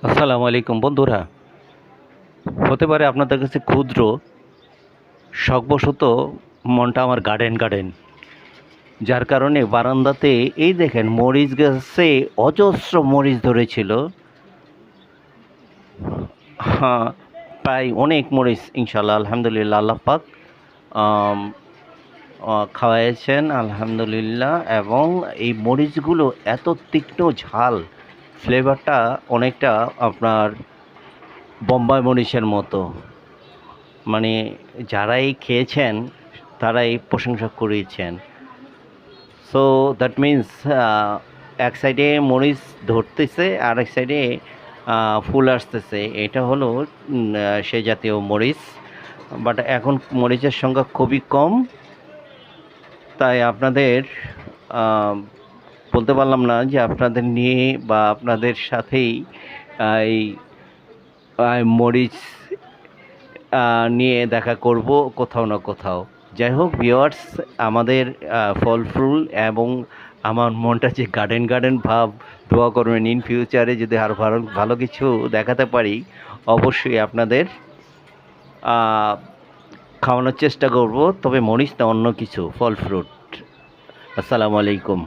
আসসালামু আলাইকুম বন্ধুরা। হতে পারে আপনাদের কাছে ক্ষুদ্র শখবশত মনটা আমার গার্ডেন গার্ডেন, যার কারণে বারান্দাতে এই দেখেন মরিচ গাছে অজস্র মরিচ ধরেছিল। হ্যাঁ, প্রায় অনেক মরিচ ইনশাল্লাহ আলহামদুলিল্লাহ আল্লাহ পাক আম, খাওয়াইছেন আলহামদুলিল্লাহ। এবং এই মরিচগুলো এত তীক্ষ্ণ ঝাল, ফ্লেভারটা অনেকটা আপনার বোম্বাই মরিচের মতো। মানে যারাই খেয়েছেন তারাই প্রশংসা করেছেন। সো দ্যাট মিন্স এক সাইডে মরিচ ধরতেছে আর এক সাইডে ফুল আসতেছে। এটা হলো সে জাতীয় মরিচ। বাট এখন মরিচের সংখ্যা খুবই কম, তাই আপনাদের আহ, বলতে পারলাম না যে আপনাদের নিয়ে বা আপনাদের সাথেই এই মরিচ নিয়ে দেখা করব কোথাও না কোথাও। যাই হোক ভিউয়ার্স, আমাদের ফল ফুল এবং আমার মনটা যে গার্ডেন গার্ডেন ভাব, দোয়া করবেন ইন ফিউচারে যদি আরও ভালো ভালো কিছু দেখাতে পারি অবশ্যই আপনাদের খাওয়ানোর চেষ্টা করব, তবে মরিচ না অন্য কিছু ফল ফ্রুট। আসসালামু আলাইকুম।